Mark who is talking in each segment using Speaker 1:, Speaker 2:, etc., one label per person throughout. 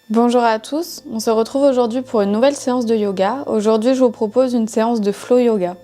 Speaker 1: Bonjour à tous, on se retrouve aujourd'hui pour une nouvelle séance de yoga. Aujourd'hui, je vous propose une séance de flow yoga.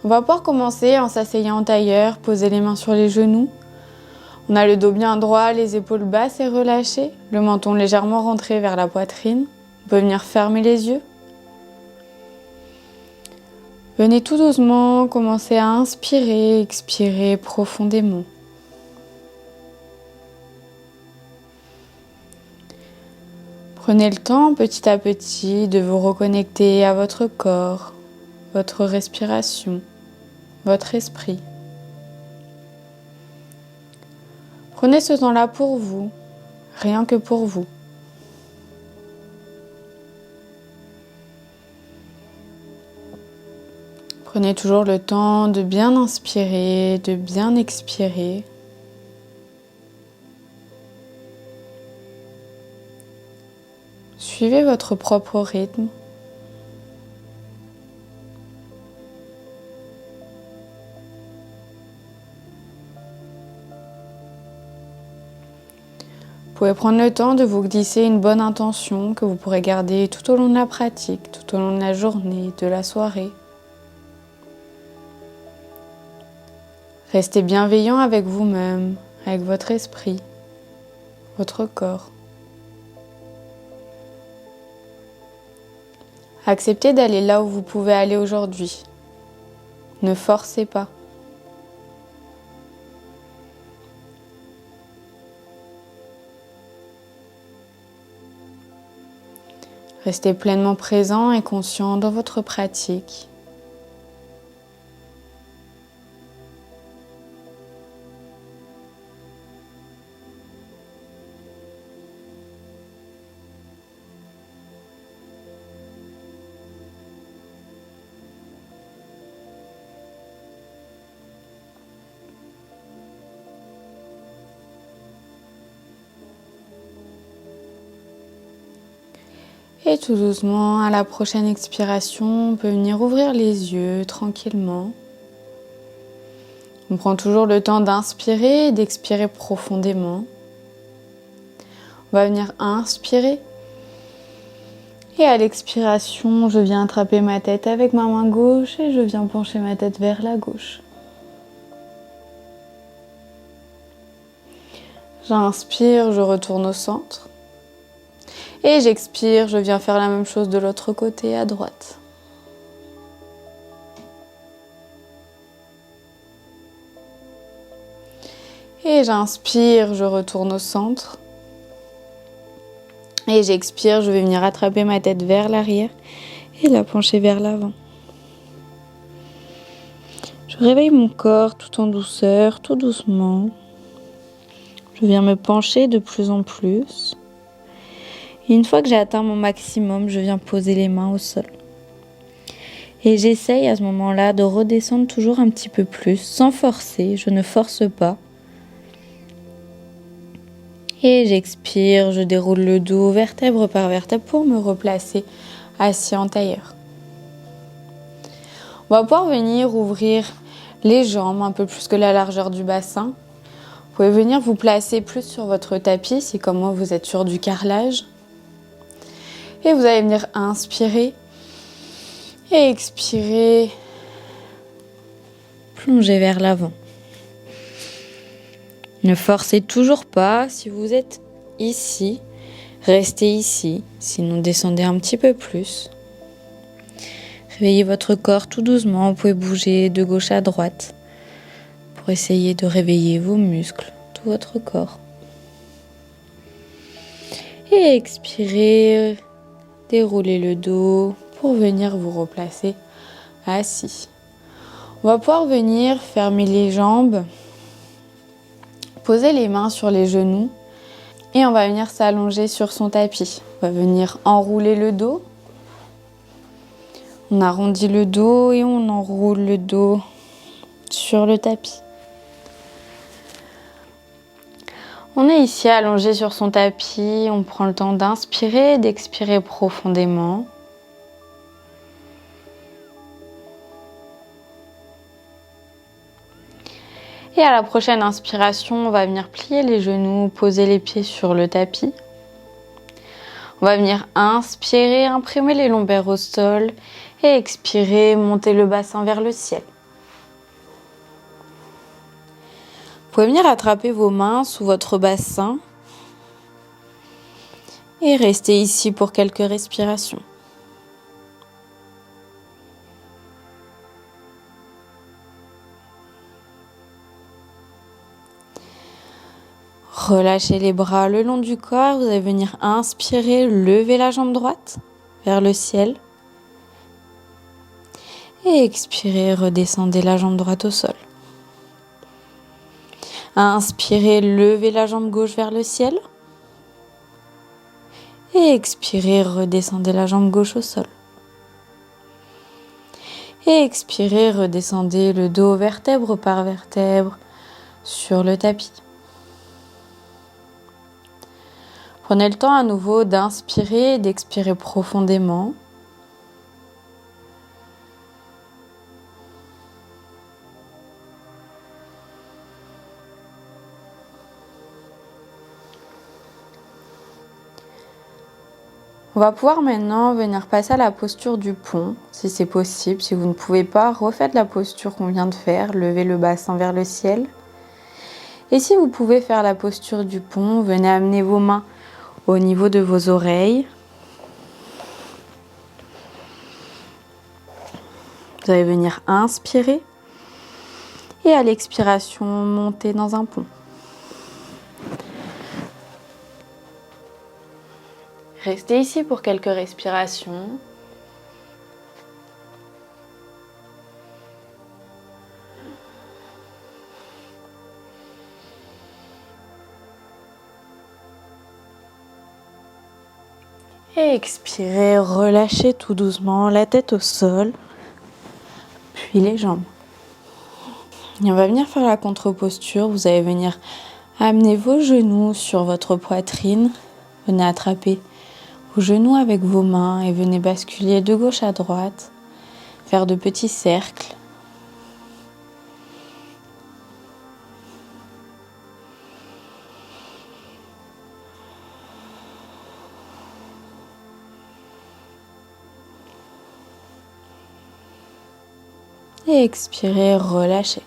Speaker 1: On va pouvoir commencer en s'asseyant en tailleur, poser les mains sur les genoux. On a le dos bien droit, les épaules basses et relâchées, le menton légèrement rentré vers la poitrine. On peut venir fermer les yeux. Venez tout doucement commencer à inspirer, expirer profondément. Prenez le temps petit à petit de vous reconnecter à votre corps, votre respiration, votre esprit. Prenez ce temps-là pour vous, rien que pour vous. Prenez toujours le temps de bien inspirer, de bien expirer. Suivez votre propre rythme. Vous pouvez prendre le temps de vous glisser une bonne intention que vous pourrez garder tout au long de la pratique, tout au long de la journée, de la soirée. Restez bienveillant avec vous-même, avec votre esprit, votre corps. Acceptez d'aller là où vous pouvez aller aujourd'hui. Ne forcez pas. Restez pleinement présent et conscient dans votre pratique. Et tout doucement, à la prochaine expiration, on peut venir ouvrir les yeux tranquillement. On prend toujours le temps d'inspirer et d'expirer profondément. On va venir inspirer. Et à l'expiration, je viens attraper ma tête avec ma main gauche et je viens pencher ma tête vers la gauche. J'inspire, je retourne au centre. Et j'expire, je viens faire la même chose de l'autre côté, à droite. Et j'inspire, je retourne au centre. Et j'expire, je vais venir attraper ma tête vers l'arrière et la pencher vers l'avant. Je réveille mon corps tout en douceur, tout doucement. Je viens me pencher de plus en plus. Et une fois que j'ai atteint mon maximum, je viens poser les mains au sol. Et j'essaye à ce moment-là de redescendre toujours un petit peu plus, sans forcer, je ne force pas. Et j'expire, je déroule le dos vertèbre par vertèbre pour me replacer assis en tailleur. On va pouvoir venir ouvrir les jambes un peu plus que la largeur du bassin. Vous pouvez venir vous placer plus sur votre tapis si comme moi vous êtes sur du carrelage. Et vous allez venir inspirer et expirer, plonger vers l'avant. Ne forcez toujours pas, si vous êtes ici, restez ici, sinon descendez un petit peu plus. Réveillez votre corps tout doucement, vous pouvez bouger de gauche à droite pour essayer de réveiller vos muscles, tout votre corps. Et expirez. Déroulez le dos pour venir vous replacer assis. On va pouvoir venir fermer les jambes poser les mains sur les genoux et on va venir s'allonger sur son tapis. On va venir enrouler le dos. On arrondit le dos et on enroule le dos sur le tapis. On est ici allongé sur son tapis, on prend le temps d'inspirer et d'expirer profondément. Et à la prochaine inspiration, on va venir plier les genoux, poser les pieds sur le tapis. On va venir inspirer, imprimer les lombaires au sol et expirer, monter le bassin vers le ciel. Vous pouvez venir attraper vos mains sous votre bassin et rester ici pour quelques respirations. Relâchez les bras le long du corps. Vous allez venir inspirer, lever la jambe droite vers le ciel. Et expirez, redescendez la jambe droite au sol. Inspirez, levez la jambe gauche vers le ciel. Et expirez, redescendez la jambe gauche au sol. Et expirez, redescendez le dos vertèbre par vertèbre sur le tapis. Prenez le temps à nouveau d'inspirer et d'expirer profondément. On va pouvoir maintenant venir passer à la posture du pont, si c'est possible. Si vous ne pouvez pas, refaites la posture qu'on vient de faire, levez le bassin vers le ciel. Et si vous pouvez faire la posture du pont, venez amener vos mains au niveau de vos oreilles. Vous allez venir inspirer et à l'expiration, monter dans un pont. Restez ici pour quelques respirations. Et expirez, relâchez tout doucement la tête au sol, puis les jambes. Et on va venir faire la contre-posture. Vous allez venir amener vos genoux sur votre poitrine. Venez attraper vos genoux avec vos mains et venez basculer de gauche à droite, faire de petits cercles. Et expirez, relâchez.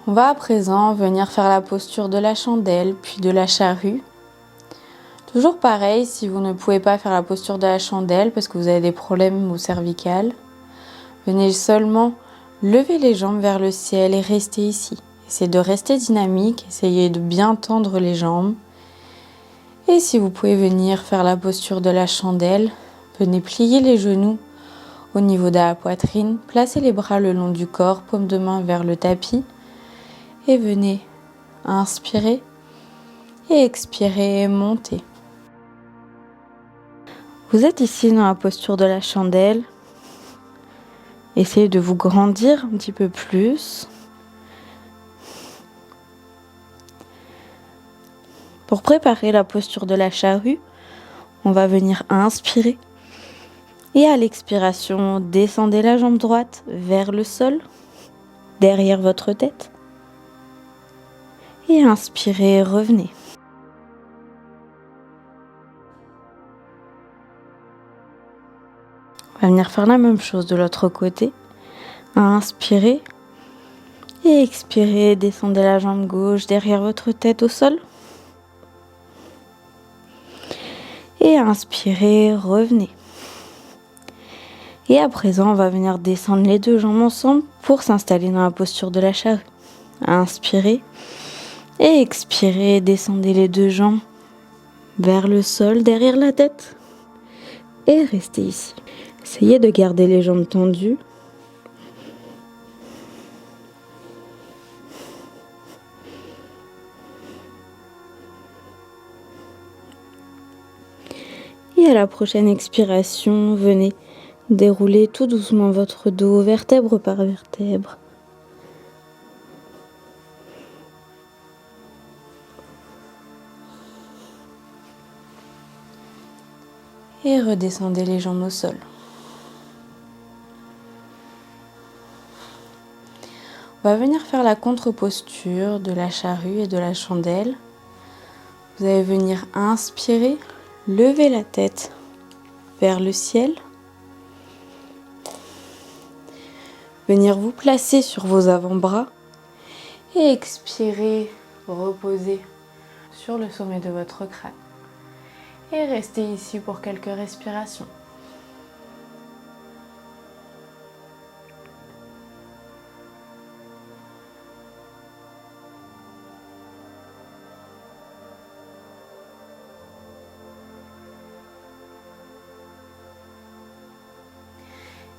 Speaker 1: On va à présent venir faire la posture de la chandelle, puis de la charrue. Toujours pareil, si vous ne pouvez pas faire la posture de la chandelle parce que vous avez des problèmes au cervical, venez seulement lever les jambes vers le ciel et rester ici. Essayez de rester dynamique, essayez de bien tendre les jambes. Et si vous pouvez venir faire la posture de la chandelle, venez plier les genoux au niveau de la poitrine, placez les bras le long du corps, paume de main vers le tapis. Et venez inspirer et expirer, monter. Vous êtes ici dans la posture de la chandelle. Essayez de vous grandir un petit peu plus. Pour préparer la posture de la charrue, on va venir inspirer. Et à l'expiration, descendez la jambe droite vers le sol, derrière votre tête. Et inspirez, revenez. On va venir faire la même chose de l'autre côté. Inspirez et expirez, descendez la jambe gauche derrière votre tête au sol. Et inspirez, revenez. Et à présent, on va venir descendre les deux jambes ensemble pour s'installer dans la posture de la charrue. Inspirez. Et expirez, descendez les deux jambes
Speaker 2: vers le sol derrière la tête et restez ici. Essayez de garder les jambes tendues. Et à la prochaine expiration, venez dérouler tout doucement votre dos, vertèbre par vertèbre. Et redescendez les jambes au sol. On va venir faire la contre-posture de la charrue et de la chandelle. Vous allez venir inspirer, lever la tête vers le ciel. Venir vous placer sur vos avant-bras et expirer, reposer sur le sommet de votre crâne. Et restez ici pour quelques respirations.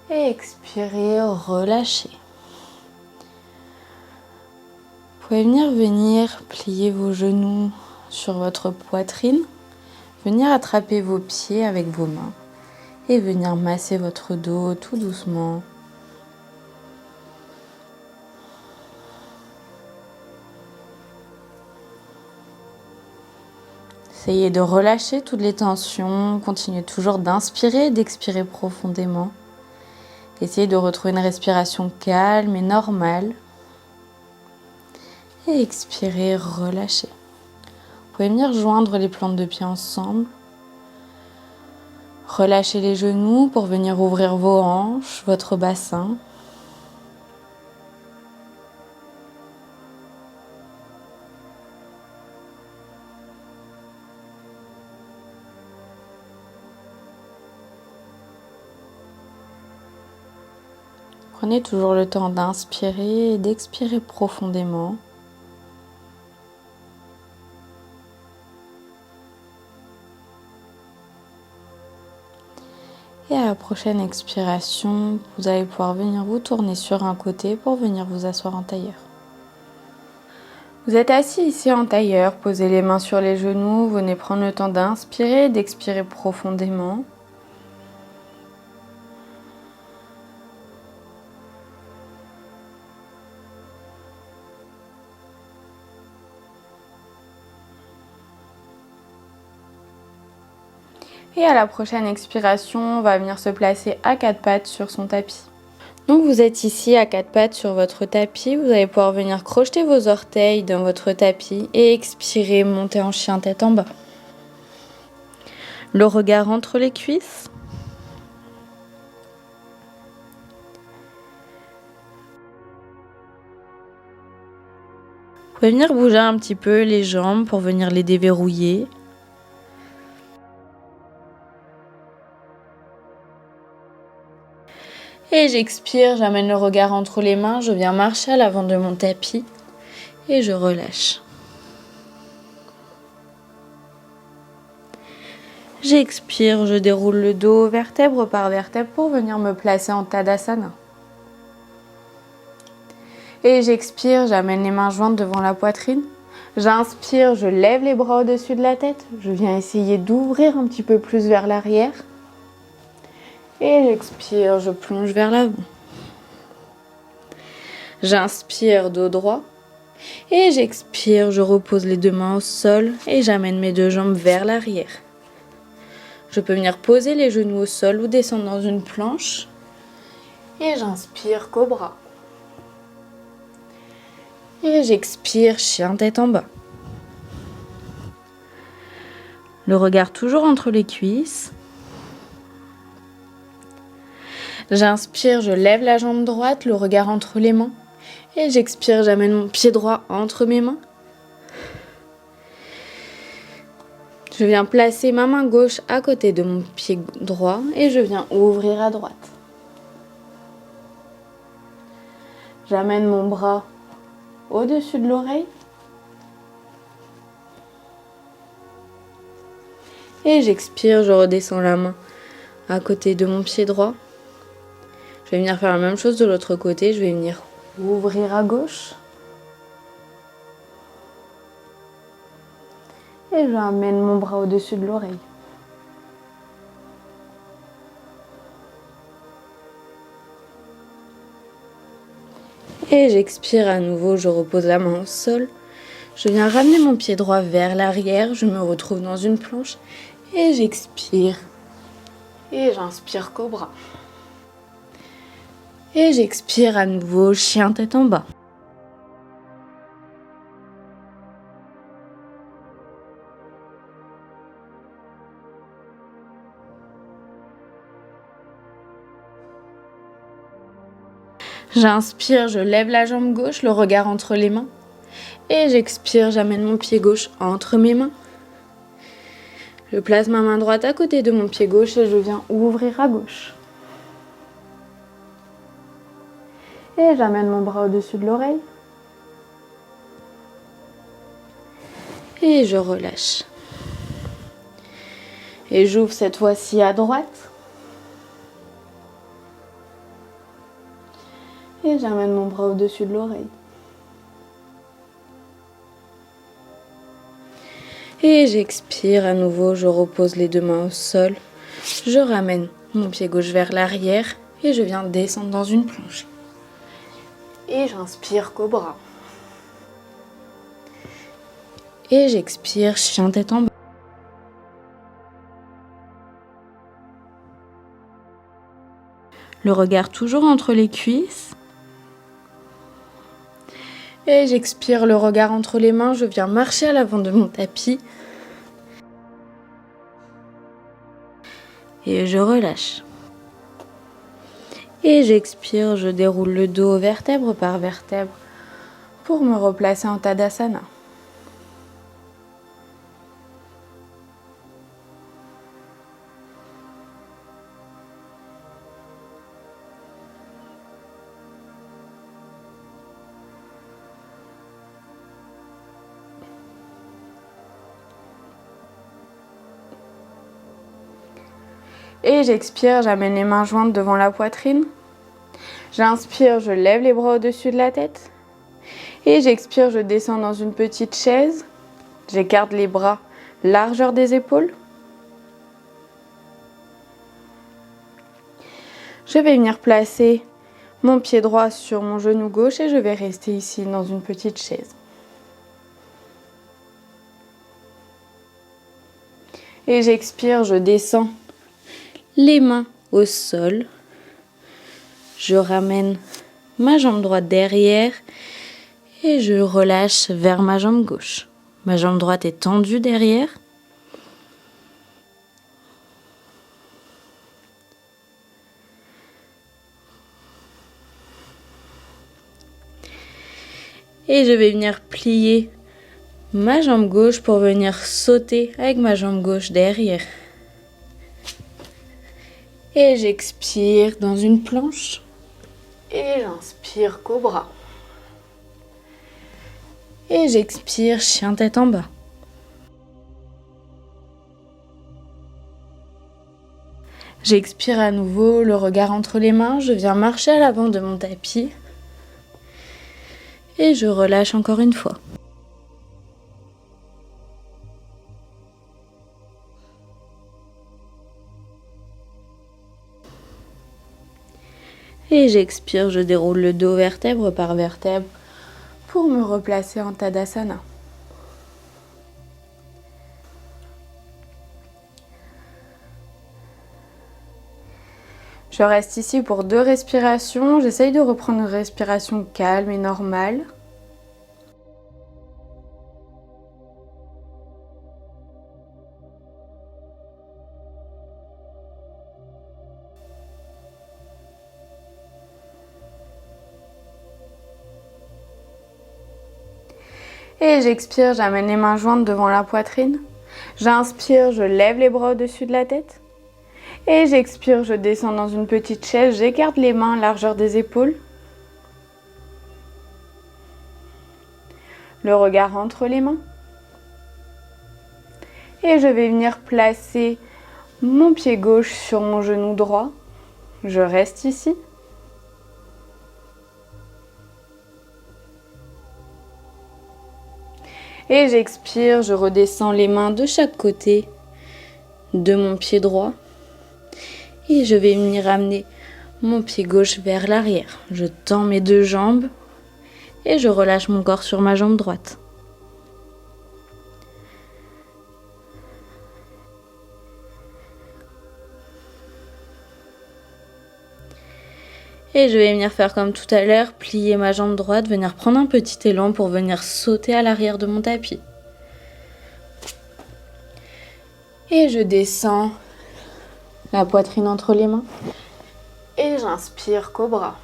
Speaker 2: Et expirez, relâchez. Vous pouvez venir plier vos genoux sur votre poitrine, venir attraper vos pieds avec vos mains et venir masser votre dos tout doucement. Essayez de relâcher toutes les tensions, continuez toujours d'inspirer et d'expirer profondément. Essayez de retrouver une respiration calme et normale. Et expirez, relâchez. Vous pouvez venir joindre les plantes de pied ensemble. Relâchez les genoux pour venir ouvrir vos hanches, votre bassin. Prenez toujours le temps d'inspirer et d'expirer profondément. Et à la prochaine expiration, vous allez pouvoir venir vous tourner sur un côté pour venir vous asseoir en tailleur. Vous êtes assis ici en tailleur, posez les mains sur les genoux, venez prendre le temps d'inspirer et d'expirer profondément. Et à la prochaine expiration, on va venir se placer à quatre pattes sur son tapis. Donc vous êtes ici à quatre pattes sur votre tapis, vous allez pouvoir venir crocheter vos orteils dans votre tapis et expirer, monter en chien tête en bas. Le regard entre les cuisses. Vous pouvez venir bouger un petit peu les jambes pour venir les déverrouiller. Et j'expire, j'amène le regard entre les mains, je viens marcher à l'avant de mon tapis et je relâche. J'expire, je déroule le dos vertèbre par vertèbre pour venir me placer en Tadasana. Et j'expire, j'amène les mains jointes devant la poitrine. J'inspire, je lève les bras au-dessus de la tête. Je viens essayer d'ouvrir un petit peu plus vers l'arrière. Et j'expire, je plonge vers l'avant. J'inspire, dos droit. Et j'expire, je repose les deux mains au sol et j'amène mes deux jambes vers l'arrière. Je peux venir poser les genoux au sol ou descendre dans une planche. Et j'inspire, cobra. Et j'expire, chien tête en bas. Le regard toujours entre les cuisses. J'inspire, je lève la jambe droite, le regard entre les mains. Et j'expire, j'amène mon pied droit entre mes mains. Je viens placer ma main gauche à côté de mon pied droit et je viens ouvrir à droite. J'amène mon bras au-dessus de l'oreille. Et j'expire, je redescends la main à côté de mon pied droit. Je vais venir faire la même chose de l'autre côté. Je vais venir ouvrir à gauche. Et j'amène mon bras au-dessus de l'oreille. Et j'expire à nouveau, je repose la main au sol. Je viens ramener mon pied droit vers l'arrière, je me retrouve dans une planche et j'expire. Et j'inspire cobra. Et j'expire à nouveau, chien tête en bas. J'inspire, je lève la jambe gauche, le regard entre les mains. Et j'expire, j'amène mon pied gauche entre mes mains. Je place ma main droite à côté de mon pied gauche et je viens ouvrir à gauche. Et j'amène mon bras au-dessus de l'oreille. Et je relâche. Et j'ouvre cette fois-ci à droite. Et j'amène mon bras au-dessus de l'oreille. Et j'expire à nouveau, je repose les deux mains au sol. Je ramène mon pied gauche vers l'arrière et je viens descendre dans une planche. Et j'inspire cobra. Et j'expire chien tête en bas. Le regard toujours entre les cuisses. Et j'expire le regard entre les mains, je viens marcher à l'avant de mon tapis. Et je relâche. Et j'expire, je déroule le dos vertèbre par vertèbre pour me replacer en Tadasana. Et j'expire, j'amène les mains jointes devant la poitrine. J'inspire, je lève les bras au-dessus de la tête. Et j'expire, je descends dans une petite chaise. J'écarte les bras, largeur des épaules. Je vais venir placer mon pied droit sur mon genou gauche et je vais rester ici dans une petite chaise. Et j'expire, je descends les mains au sol. Je ramène ma jambe droite derrière et je relâche vers ma jambe gauche. Ma jambe droite est tendue derrière. Et je vais venir plier ma jambe gauche pour venir sauter avec ma jambe gauche derrière. Et j'expire dans une planche. Et j'inspire cobra. Et j'expire chien tête en bas. J'expire à nouveau, le regard entre les mains. Je viens marcher à l'avant de mon tapis. Et je relâche encore une fois. Et j'expire, je déroule le dos vertèbre par vertèbre pour me replacer en Tadasana. Je reste ici pour 2 respirations. J'essaye de reprendre une respiration calme et normale. Et j'expire, j'amène les mains jointes devant la poitrine. J'inspire, je lève les bras au-dessus de la tête. Et j'expire, je descends dans une petite chaise. J'écarte les mains, largeur des épaules. Le regard entre les mains.
Speaker 1: Et je vais venir placer mon pied gauche sur mon genou droit. Je reste ici. Et j'expire, je redescends les mains de chaque côté de mon pied droit. Et je vais venir amener mon pied gauche vers l'arrière. Je tends mes deux jambes et je relâche mon corps sur ma jambe droite. Et je vais venir faire comme tout à l'heure, plier ma jambe droite, venir prendre un petit élan pour venir sauter à l'arrière de mon tapis. Et je descends la poitrine entre les mains. Et j'inspire cobra.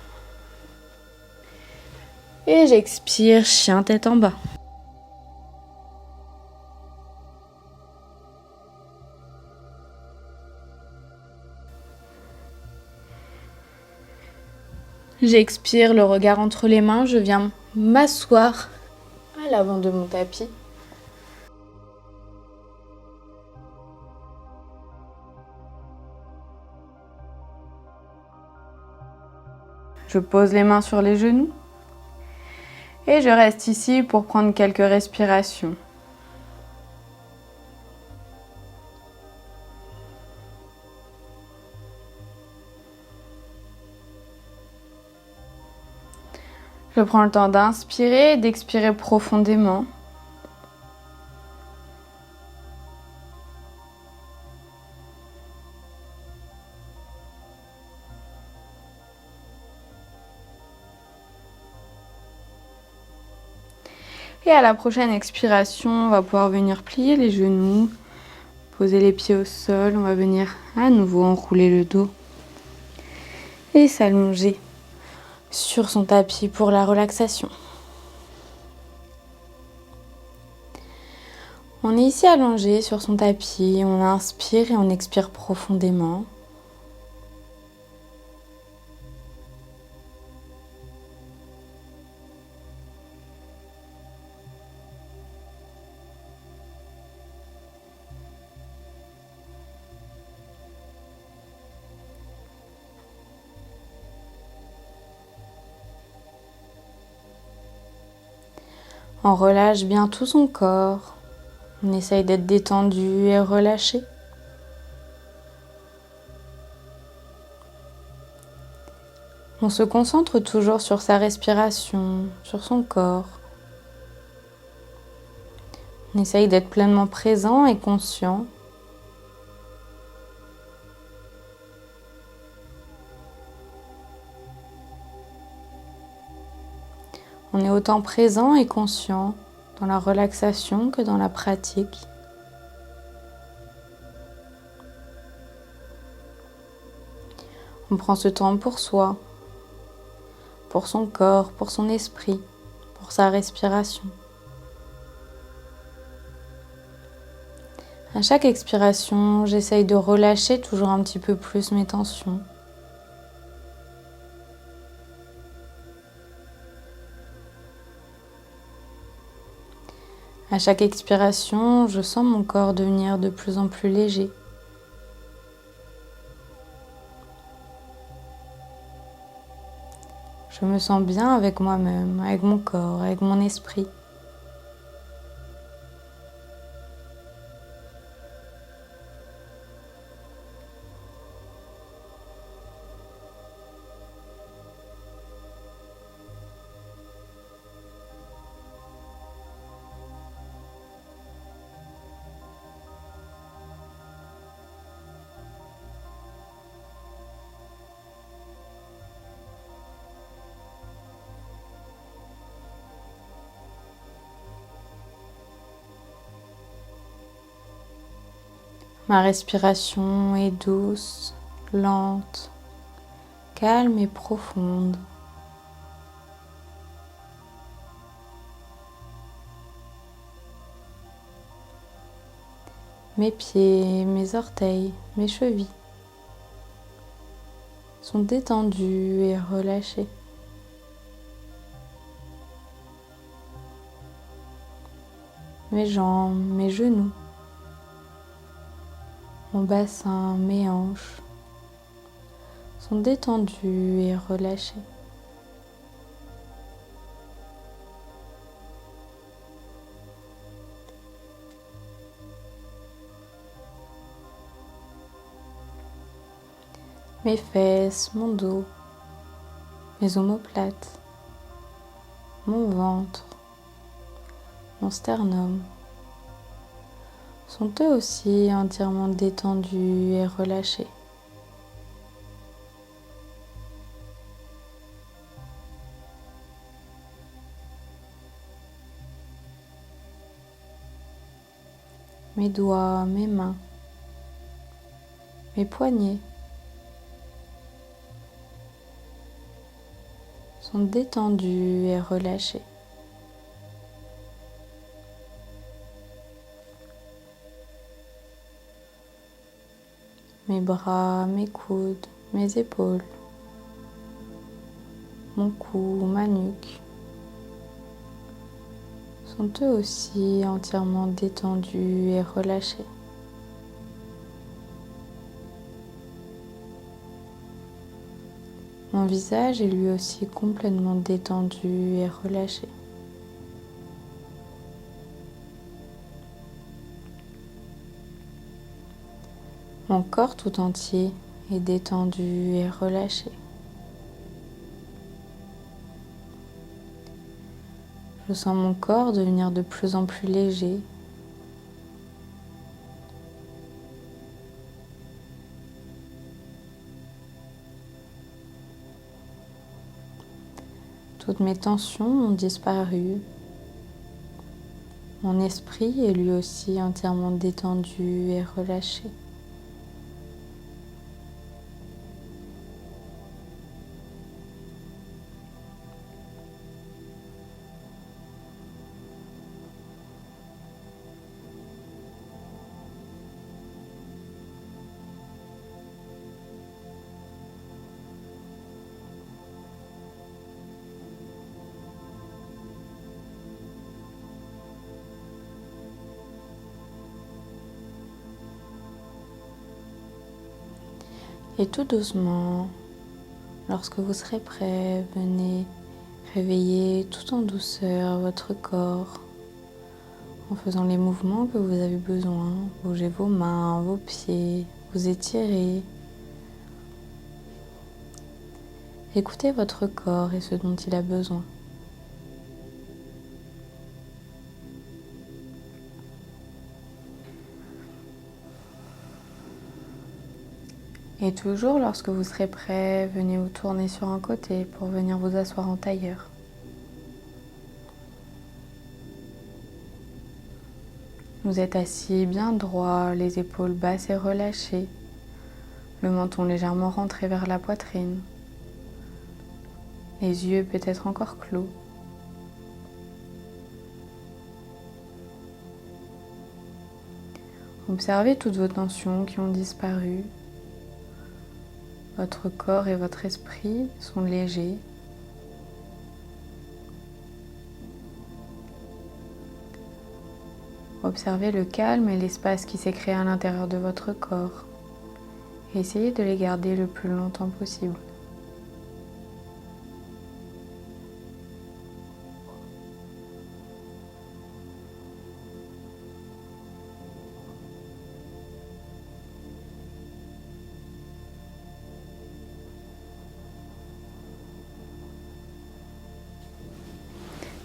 Speaker 1: Et j'expire chien tête en bas. J'expire le regard entre les mains, je viens m'asseoir à l'avant de mon tapis. Je pose les mains sur les genoux et je reste ici pour prendre quelques respirations. Je prends le temps d'inspirer et d'expirer profondément. Et à la prochaine expiration, on va pouvoir venir plier les genoux, poser les pieds au sol. On va venir à nouveau enrouler le dos et s'allonger sur son tapis pour la relaxation. On est ici allongé sur son tapis, on inspire et on expire profondément. On relâche bien tout son corps. On essaye d'être détendu et relâché. On se concentre toujours sur sa respiration, sur son corps. On essaye d'être pleinement présent et conscient. On est autant présent et conscient dans la relaxation que dans la pratique. On prend ce temps pour soi, pour son corps, pour son esprit, pour sa respiration. À chaque expiration, j'essaye de relâcher toujours un petit peu plus mes tensions. À chaque expiration, je sens mon corps devenir de plus en plus léger. Je me sens bien avec moi-même, avec mon corps, avec mon esprit. Ma respiration est douce, lente, calme et profonde. Mes pieds, mes orteils, mes chevilles sont détendus et relâchés. Mes jambes, mes genoux Mon bassin, mes hanches sont détendus et relâchés. Mes fesses, mon dos, mes omoplates, mon ventre, mon sternum sont eux aussi entièrement détendus et relâchés. Mes doigts, mes mains, mes poignets sont détendus et relâchés. Mes bras, mes coudes, mes épaules, mon cou, ma nuque sont eux aussi entièrement détendus et relâchés. Mon visage est lui aussi complètement détendu et relâché. Mon corps tout entier est détendu et relâché. Je sens mon corps devenir de plus en plus léger. Toutes mes tensions ont disparu. Mon esprit est lui aussi entièrement détendu et relâché. Et tout doucement, lorsque vous serez prêt, venez réveiller tout en douceur votre corps en faisant les mouvements que vous avez besoin. Bougez vos mains, vos pieds, vous étirez. Écoutez votre corps et ce dont il a besoin. Et toujours lorsque vous serez prêt, venez vous tourner sur un côté pour venir vous asseoir en tailleur. Vous êtes assis bien droit, les épaules basses et relâchées, le menton légèrement rentré vers la poitrine, les yeux peut-être encore clos. Observez toutes vos tensions qui ont disparu. Votre corps et votre esprit sont légers. Observez le calme et l'espace qui s'est créé à l'intérieur de votre corps. Et essayez de les garder le plus longtemps possible.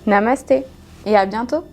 Speaker 1: Namasté et à bientôt!